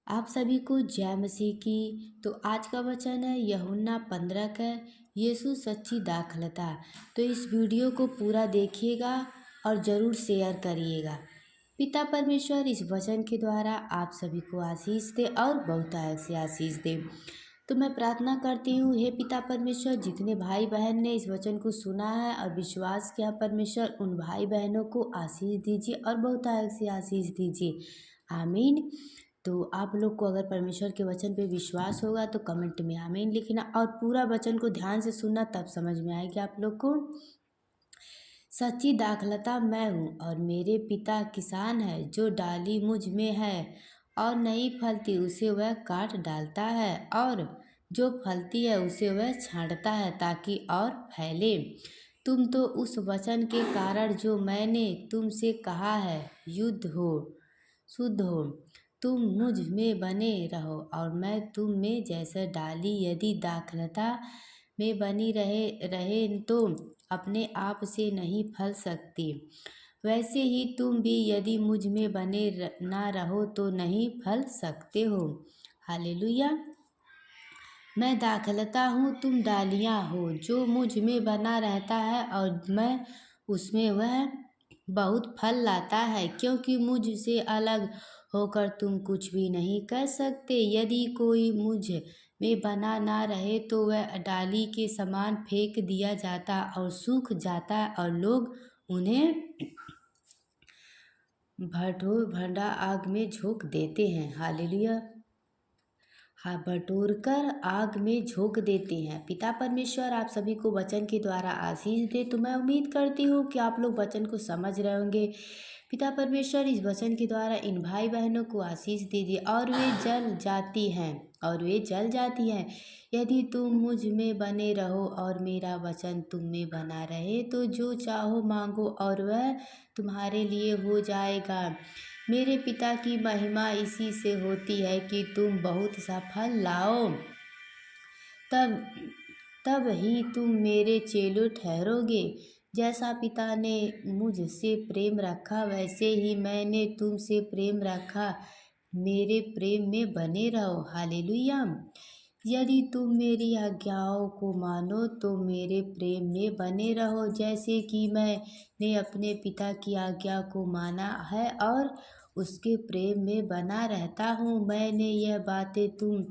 आप सभी को जय मसीह की। तो आज का वचन है यूहन्ना 15 का, यीशु सच्ची दाखलता। तो इस वीडियो को पूरा देखिएगा और ज़रूर शेयर करिएगा। पिता परमेश्वर इस वचन के द्वारा आप सभी को आशीष दे और बहुतायत से आशीष दे। तो मैं प्रार्थना करती हूँ, हे पिता परमेश्वर, जितने भाई बहन ने इस वचन को सुना है और विश्वास किया, परमेश्वर उन भाई बहनों को आशीष दीजिए और बहुतायत से आशीष दीजिए। आमीन। तो आप लोग को अगर परमेश्वर के वचन पे विश्वास होगा तो कमेंट में आमीन लिखना और पूरा वचन को ध्यान से सुनना, तब समझ में आएगी आप लोग को। सच्ची दाखलता मैं हूँ और मेरे पिता किसान है। जो डाली मुझ में है और नहीं फलती उसे वह काट डालता है, और जो फलती है उसे वह छांटता है ताकि और फैले। तुम तो उस वचन के कारण जो मैंने तुमसे कहा है शुद्ध हो। तुम मुझ में बने रहो और मैं तुम में, जैसे डाली यदि दाखलता में बनी रहे तो अपने आप से नहीं फल सकती, वैसे ही तुम भी यदि मुझ में बने ना रहो तो नहीं फल सकते हो। हालेलुया। मैं दाखलता हूँ, तुम डालियाँ हो। जो मुझ में बना रहता है और मैं उसमें, वह बहुत फल लाता है, क्योंकि मुझसे अलग होकर तुम कुछ भी नहीं कर सकते। यदि कोई मुझ में बना ना रहे तो वह डाली के समान फेंक दिया जाता और सूख जाता, और लोग उन्हें भंडा आग में झोंक देते हैं। हालेलुया। हाँ, बटोर कर आग में झोंक देते हैं। पिता परमेश्वर आप सभी को वचन के द्वारा आशीष दे। तो मैं उम्मीद करती हूँ कि आप लोग वचन को समझ रहे होंगे। पिता परमेश्वर इस वचन के द्वारा इन भाई बहनों को आशीष दीजिए और वे जल जाती हैं। यदि तुम मुझ में बने रहो और मेरा वचन तुम में बना रहे तो जो चाहो मांगो और वह तुम्हारे लिए हो जाएगा। मेरे पिता की महिमा इसी से होती है कि तुम बहुत सा फल लाओ, तब तब ही तुम मेरे चेलों ठहरोगे। जैसा पिता ने मुझसे प्रेम रखा वैसे ही मैंने तुमसे प्रेम रखा। मेरे प्रेम में बने रहो। हालेलुया। यदि तुम मेरी आज्ञाओं को मानो तो मेरे प्रेम में बने रहो, जैसे कि मैंने अपने पिता की आज्ञा को माना है और उसके प्रेम में बना रहता हूँ। मैंने यह बातें तुम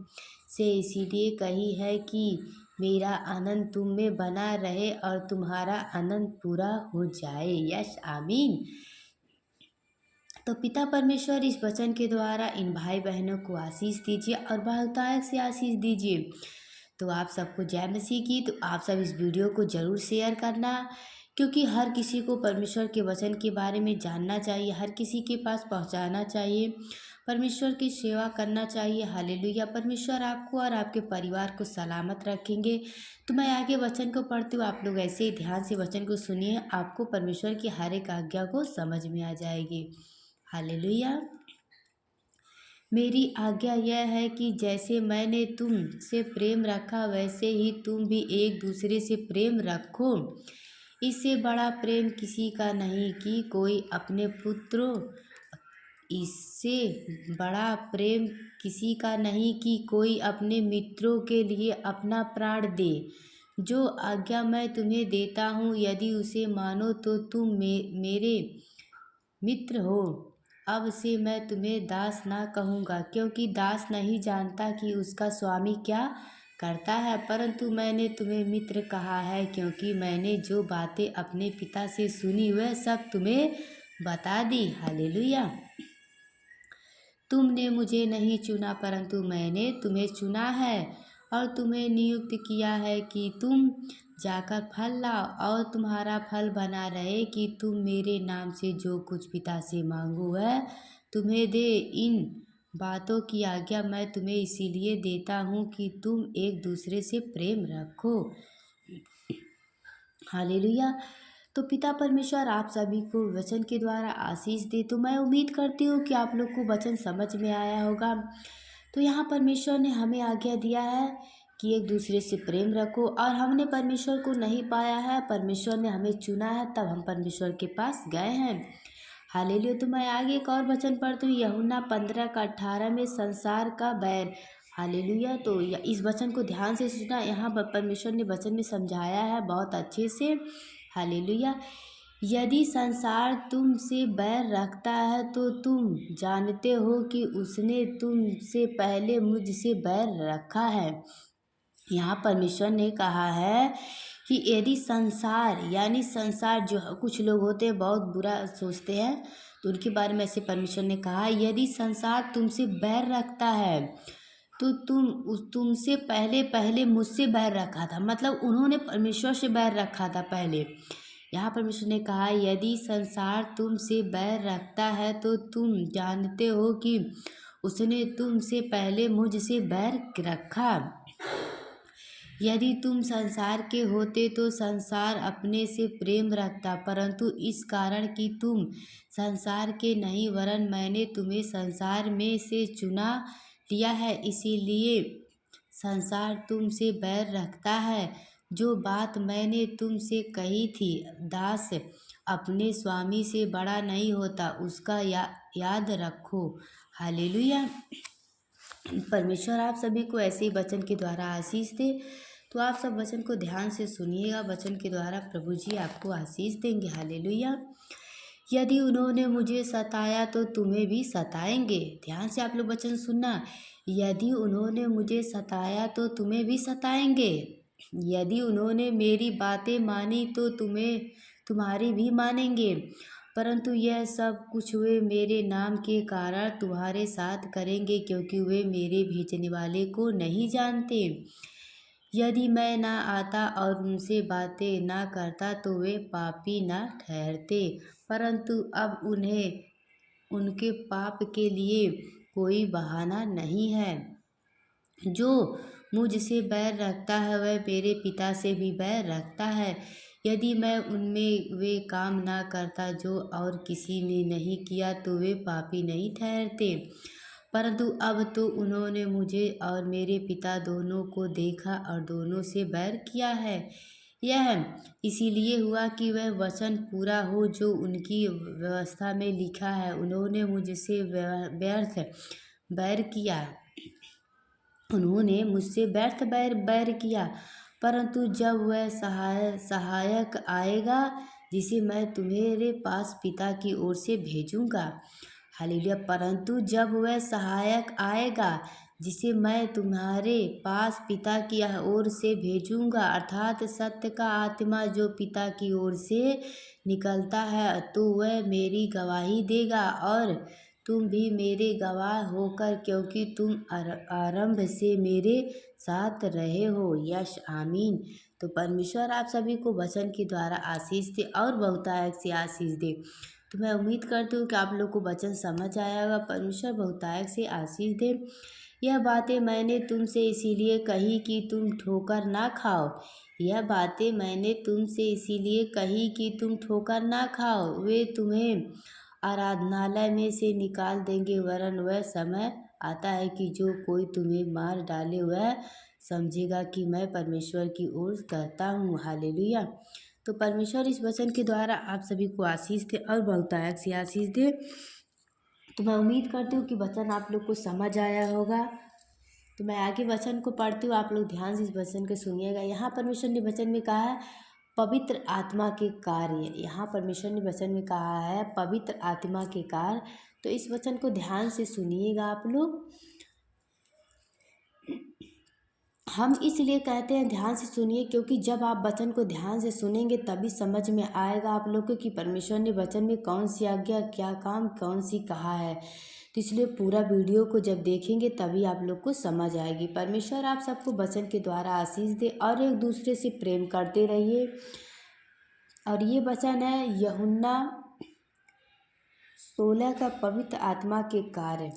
से इसीलिए कही है कि मेरा आनंद तुम में बना रहे और तुम्हारा आनंद पूरा हो जाए। यस, आमीन। तो पिता परमेश्वर इस वचन के द्वारा इन भाई बहनों को आशीष दीजिए और बहुतायत से आशीष दीजिए। तो आप सबको जय मसीह की। तो आप सब इस वीडियो को ज़रूर शेयर करना, क्योंकि हर किसी को परमेश्वर के वचन के बारे में जानना चाहिए, हर किसी के पास पहुंचाना चाहिए, परमेश्वर की सेवा करना चाहिए। हालेलुया। परमेश्वर आपको और आपके परिवार को सलामत रखेंगे। तो मैं आगे वचन को पढ़ती हूँ, आप लोग ऐसे ही ध्यान से वचन को सुनिए, आपको परमेश्वर की हर एक आज्ञा को समझ में आ जाएगी। हालेलुया। मेरी आज्ञा यह है कि जैसे मैंने तुम से प्रेम रखा वैसे ही तुम भी एक दूसरे से प्रेम रखो। इससे बड़ा प्रेम किसी का नहीं कि कोई अपने पुत्रों इससे बड़ा प्रेम किसी का नहीं कि कोई अपने मित्रों के लिए अपना प्राण दे। जो आज्ञा मैं तुम्हें देता हूँ, यदि उसे मानो तो तुम मेरे मित्र हो। अब से मैं तुम्हें दास ना कहूँगा, क्योंकि दास नहीं जानता कि उसका स्वामी क्या करता है, परंतु मैंने तुम्हें मित्र कहा है, क्योंकि मैंने जो बातें अपने पिता से सुनी वह सब तुम्हें बता दी। हालेलुया। तुमने मुझे नहीं चुना, परंतु मैंने तुम्हें चुना है और तुम्हें नियुक्त किया है कि तुम जाकर फल लाओ और तुम्हारा फल बना रहे, कि तुम मेरे नाम से जो कुछ पिता से मांगो वह तुम्हें दे। इन बातों की आज्ञा मैं तुम्हें इसीलिए देता हूँ कि तुम एक दूसरे से प्रेम रखो। हालेलुया। तो पिता परमेश्वर आप सभी को वचन के द्वारा आशीष दे। तो मैं उम्मीद करती हूँ कि आप लोग को वचन समझ में आया होगा। तो यहाँ परमेश्वर ने हमें आज्ञा दिया है कि एक दूसरे से प्रेम रखो, और हमने परमेश्वर को नहीं पाया है, परमेश्वर ने हमें चुना है, तब हम परमेश्वर के पास गए हैं। हालेलुया। तो मैं आगे एक और वचन पढ़ती हूँ, यूहन्ना 15 का 18 में, संसार का बैर। हालेलुया। तो इस वचन को ध्यान से सुनना, यहाँ पर परमेश्वर ने वचन में समझाया है बहुत अच्छे से। हालेलुया। यदि संसार तुमसे बैर रखता है तो तुम जानते हो कि उसने तुमसे पहले मुझसे बैर रखा है। यहाँ परमेश्वर ने कहा है कि यदि संसार, यानी संसार जो कुछ लोग होते हैं बहुत बुरा सोचते हैं, तो उनके बारे में ऐसे परमेश्वर ने कहा, यदि संसार तुमसे बैर रखता है तो तुमसे पहले मुझसे बैर रखा था, मतलब उन्होंने परमेश्वर से बैर रखा था पहले। यहाँ परमेश्वर ने कहा, यदि संसार तुमसे बैर रखता है तो तुम जानते हो कि उसने तुमसे पहले मुझसे बैर रखा। यदि तुम संसार के होते तो संसार अपने से प्रेम रखता, परंतु इस कारण कि तुम संसार के नहीं, वरन मैंने तुम्हें संसार में से चुना लिया है, इसीलिए संसार तुमसे बैर रखता है। जो बात मैंने तुमसे कही थी, दास अपने स्वामी से बड़ा नहीं होता, उसका याद रखो। हालेलुया। परमेश्वर आप सभी को ऐसे ही वचन के द्वारा आशीष दे। तो आप सब वचन को ध्यान से सुनिएगा, वचन के द्वारा प्रभु जी आपको आशीष देंगे। हालेलुया। यदि उन्होंने मुझे सताया तो तुम्हें भी सताएंगे। ध्यान से आप लोग वचन सुनना, यदि उन्होंने मुझे सताया तो तुम्हें भी सताएंगे। यदि उन्होंने मेरी बातें मानी तो तुम्हारी भी मानेंगे। परंतु यह सब कुछ वे मेरे नाम के कारण तुम्हारे साथ करेंगे, क्योंकि वे मेरे भेजने वाले को नहीं जानते। यदि मैं ना आता और उनसे बातें ना करता तो वे पापी ना ठहरते, परंतु अब उन्हें उनके पाप के लिए कोई बहाना नहीं है। जो मुझसे बैर रखता है वह मेरे पिता से भी बैर रखता है। यदि मैं उनमें वे काम ना करता जो और किसी ने नहीं किया तो वे पापी नहीं ठहरते, परंतु अब तो उन्होंने मुझे और मेरे पिता दोनों को देखा और दोनों से बैर किया है। यह इसीलिए हुआ कि वह वचन पूरा हो जो उनकी व्यवस्था में लिखा है, उन्होंने मुझसे व्यर्थ बैर किया, उन्होंने मुझसे व्यर्थ बैर किया। परंतु जब वह सहायक आएगा जिसे मैं तुम्हारे पास पिता की ओर से भेजूंगा। हालेलुया। परंतु जब वह सहायक आएगा जिसे मैं तुम्हारे पास पिता की ओर से भेजूंगा, अर्थात सत्य का आत्मा जो पिता की ओर से निकलता है, तो वह मेरी गवाही देगा और तुम भी मेरे गवाह होकर, क्योंकि तुम आरंभ से मेरे साथ रहे हो। यश आमीन। तो परमेश्वर आप सभी को वचन के द्वारा आशीष दे और बहुतायत से आशीष दे। तो मैं उम्मीद करती हूँ कि आप लोग को वचन समझ आया होगा। परमेश्वर बहुतायत से आशीष दे। यह बातें मैंने तुमसे इसीलिए कही कि तुम ठोकर ना खाओ। यह बातें मैंने तुमसे इसीलिए कही कि तुम ठोकर ना खाओ। वे तुम्हें आराधनालय में से निकाल देंगे, वरन वह समय आता है कि जो कोई तुम्हें मार डाले वह समझेगा कि मैं परमेश्वर की ओर कहता हूँ। हालेलुया। तो परमेश्वर इस वचन के द्वारा आप सभी को आशीष दे और बहुतायत से आशीष दे। तो मैं उम्मीद करती हूँ कि वचन आप लोग को समझ आया होगा। तो मैं आगे वचन को पढ़ती हूँ, आप लोग ध्यान से इस वचन को सुनिएगा। यहाँ परमेश्वर ने वचन में कहा है पवित्र आत्मा के कार्य। यहाँ परमेश्वर ने वचन में कहा है पवित्र आत्मा के कार्य। तो इस वचन को ध्यान से सुनिएगा आप लोग। हम इसलिए कहते हैं ध्यान से सुनिए, क्योंकि जब आप वचन को ध्यान से सुनेंगे तभी समझ में आएगा आप लोग को कि परमेश्वर ने वचन में कौन सी आज्ञा, क्या काम, कौन सी कहा है। तो इसलिए पूरा वीडियो को जब देखेंगे तभी आप लोग को समझ आएगी। परमेश्वर आप सबको वचन के द्वारा आशीष दे और एक दूसरे से प्रेम करते रहिए। और ये वचन है यूहन्ना 16 का पवित्र आत्मा के कार्य।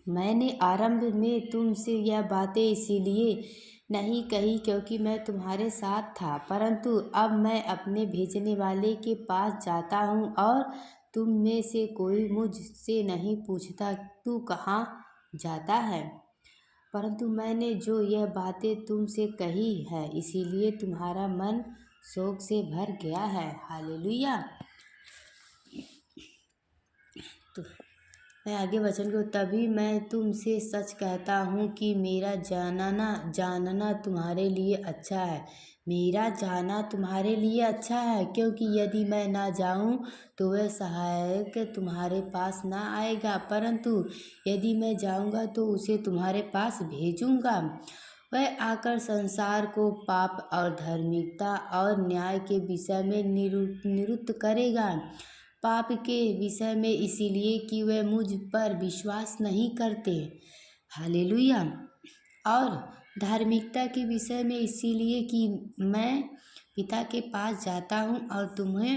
मैंने आरंभ में तुमसे यह बातें इसीलिए नहीं कही क्योंकि मैं तुम्हारे साथ था, परंतु अब मैं अपने भेजने वाले के पास जाता हूँ और तुम में से कोई मुझसे नहीं पूछता तू कहाँ जाता है, परंतु मैंने जो यह बातें तुमसे कही है इसीलिए तुम्हारा मन शोक से भर गया है। हालेलुया। तो मैं आगे वचन को, तभी मैं तुमसे सच कहता हूँ कि मेरा जानना जानना तुम्हारे लिए अच्छा है। मेरा जाना तुम्हारे लिए अच्छा है, क्योंकि यदि मैं ना जाऊँ तो वह सहायक तुम्हारे पास ना आएगा, परंतु यदि मैं जाऊँगा तो उसे तुम्हारे पास भेजूँगा। वह आकर संसार को पाप और धार्मिकता और न्याय के विषय में निरुक्त करेगा। पाप के विषय में इसीलिए कि वे मुझ पर विश्वास नहीं करते। हालेलुया। और धार्मिकता के विषय में इसीलिए कि मैं पिता के पास जाता हूँ और तुम्हें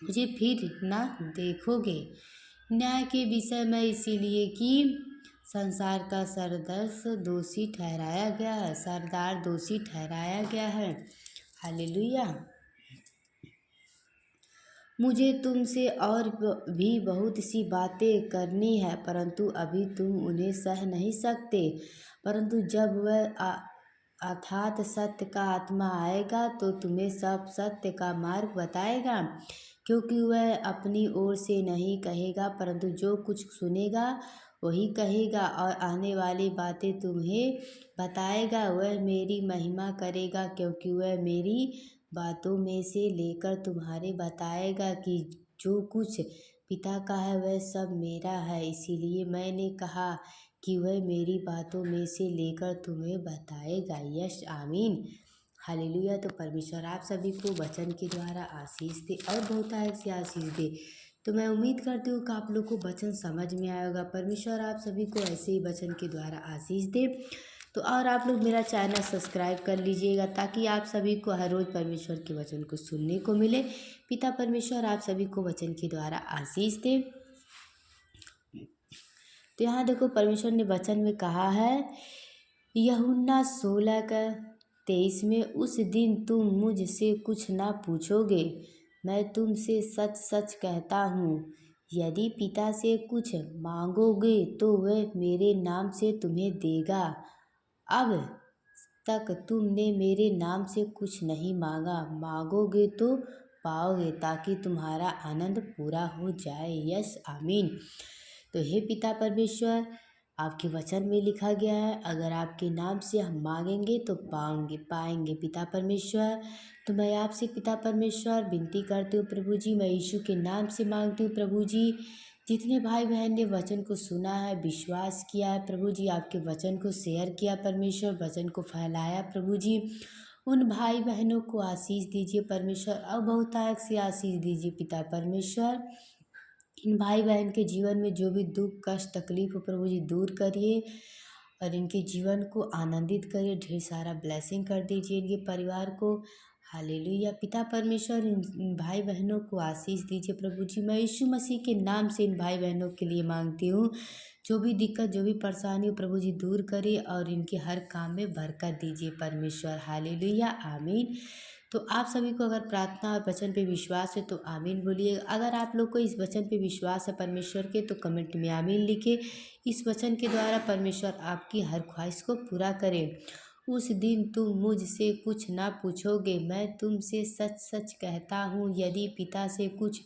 मुझे फिर ना देखोगे। न्याय के विषय में इसीलिए कि संसार का सरदार दोषी ठहराया गया है। हालेलुया। मुझे तुमसे और भी बहुत सी बातें करनी है, परंतु अभी तुम उन्हें सह नहीं सकते। परंतु जब वह अर्थात सत्य का आत्मा आएगा तो तुम्हें सब सत्य का मार्ग बताएगा, क्योंकि वह अपनी ओर से नहीं कहेगा, परंतु जो कुछ सुनेगा वही कहेगा और आने वाली बातें तुम्हें बताएगा। वह मेरी महिमा करेगा, क्योंकि वह मेरी बातों में से लेकर तुम्हारे बताएगा कि जो कुछ पिता का है वह सब मेरा है। इसीलिए मैंने कहा कि वह मेरी बातों में से लेकर तुम्हें बताएगा। यस, आमीन, हालेलुया। तो परमेश्वर आप सभी को वचन के द्वारा आशीष दे और बहुतायत से आशीष दे। तो मैं उम्मीद करती हूँ कि आप लोग को वचन समझ में आया होगा। परमेश्वर आप सभी को ऐसे ही वचन के द्वारा आशीष दे। तो और आप लोग मेरा चैनल सब्सक्राइब कर लीजिएगा, ताकि आप सभी को हर रोज़ परमेश्वर के वचन को सुनने को मिले। पिता परमेश्वर आप सभी को वचन के द्वारा आशीष दे। तो यहाँ देखो, परमेश्वर ने वचन में कहा है, यूहन्ना 16:23 में, उस दिन तुम मुझसे कुछ ना पूछोगे। मैं तुमसे सच सच कहता हूँ, यदि पिता से कुछ मांगोगे तो वह मेरे नाम से तुम्हें देगा। अब तक तुमने मेरे नाम से कुछ नहीं मांगा, मांगोगे तो पाओगे, ताकि तुम्हारा आनंद पूरा हो जाए। यस, आमीन। तो हे पिता परमेश्वर, आपके वचन में लिखा गया है, अगर आपके नाम से हम मांगेंगे तो पाएंगे पिता परमेश्वर। तो मैं आपसे पिता परमेश्वर विनती करती हूँ प्रभु जी, मैं यीशु के नाम से मांगती हूँ प्रभु जी। जितने भाई बहन ने वचन को सुना है, विश्वास किया है प्रभु जी, आपके वचन को शेयर किया परमेश्वर, वचन को फैलाया प्रभु जी, उन भाई बहनों को आशीष दीजिए परमेश्वर, और बहुतायत से आशीष दीजिए पिता परमेश्वर। इन भाई बहन के जीवन में जो भी दुख कष्ट तकलीफ हो प्रभु जी दूर करिए, और इनके जीवन को आनंदित करिए, ढेर सारा ब्लेसिंग कर दीजिए इनके परिवार को। हालेलुया। पिता परमेश्वर इन भाई बहनों को आशीष दीजिए प्रभु जी। मैं यीशु मसीह के नाम से इन भाई बहनों के लिए मांगती हूँ, जो भी दिक्कत जो भी परेशानी हो प्रभु जी दूर करिए, और इनके हर काम में बरकत दीजिए परमेश्वर। हालेलुया, आमीन। तो आप सभी को अगर प्रार्थना और वचन पे विश्वास है तो आमीन बोलिए। अगर आप लोग को इस वचन पे विश्वास है परमेश्वर के, तो कमेंट में आमीन लिखे। इस वचन के द्वारा परमेश्वर आपकी हर ख्वाहिश को पूरा करे। उस दिन तुम मुझसे कुछ ना पूछोगे, मैं तुमसे सच सच कहता हूँ, यदि पिता से कुछ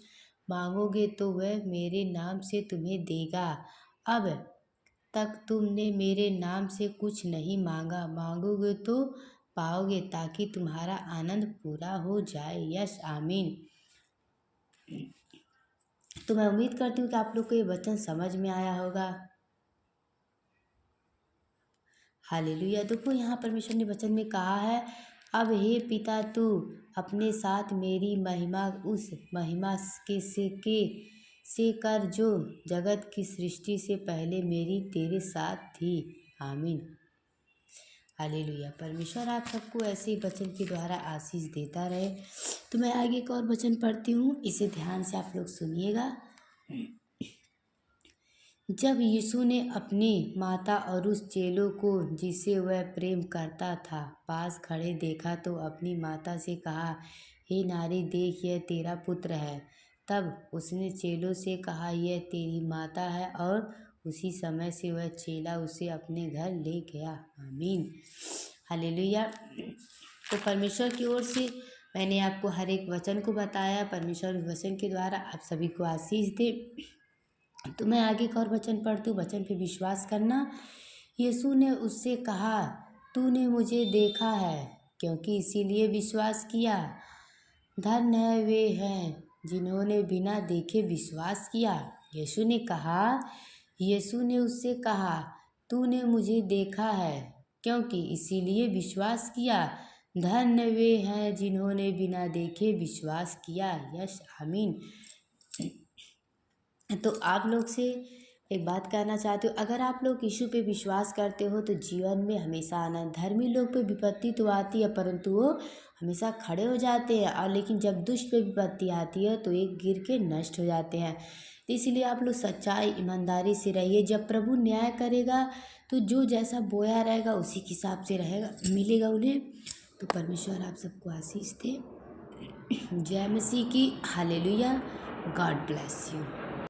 मांगोगे तो वह मेरे नाम से तुम्हें देगा। अब तक तुमने मेरे नाम से कुछ नहीं मांगा, मांगोगे तो पाओगे, ताकि तुम्हारा आनंद पूरा हो जाए। यस, आमीन। तो मैं उम्मीद करती हूँ कि आप लोग को ये वचन समझ में आया होगा। हालेलुया। देखो, यहाँ परमेश्वर ने वचन में कहा है, अब हे पिता, तू अपने साथ मेरी महिमा उस महिमा से कर जो जगत की सृष्टि से पहले मेरी तेरे साथ थी। आमीन, हालेलुया। परमेश्वर आप सबको ऐसे ही वचन के द्वारा आशीष देता रहे। तो मैं आगे एक और वचन पढ़ती हूँ, इसे ध्यान से आप लोग सुनिएगा। जब यीशु ने अपनी माता और उस चेलों को जिसे वह प्रेम करता था पास खड़े देखा, तो अपनी माता से कहा, हे नारी, देख, यह तेरा पुत्र है। तब उसने चेलों से कहा, यह तेरी माता है, और उसी समय से वह चेला उसे अपने घर ले गया। आमीन, हालेलुया। तो परमेश्वर की ओर से मैंने आपको हर एक वचन को बताया। परमेश्वर उस वचन के द्वारा आप सभी को आशीष दे। तो मैं आगे का और वचन पढ़ती हूँ, वचन पे विश्वास करना। यीशु ने उससे कहा, तूने मुझे देखा है, क्योंकि इसीलिए विश्वास किया। धन्य है वे हैं जिन्होंने बिना देखे विश्वास किया। यीशु ने उससे कहा, तूने मुझे देखा है, क्योंकि इसीलिए विश्वास किया। धन्य वे हैं जिन्होंने बिना देखे विश्वास किया। यस, आमीन। तो आप लोग से एक बात कहना चाहती हूँ, अगर आप लोग यीशु पे विश्वास करते हो तो जीवन में हमेशा आनंद। धर्मी लोग पे विपत्ति तो आती है, परंतु वो हमेशा खड़े हो जाते हैं, और लेकिन जब दुष्ट पे विपत्ति आती है तो एक गिर के नष्ट हो जाते हैं। तो इसलिए आप लोग सच्चाई ईमानदारी से रहिए। जब प्रभु न्याय करेगा तो जो जैसा बोया रहेगा उसी के हिसाब से रहेगा, मिलेगा उन्हें। तो परमेश्वर आप सबको आशीष दे। जय मसीह की। हालेलुया। God bless you.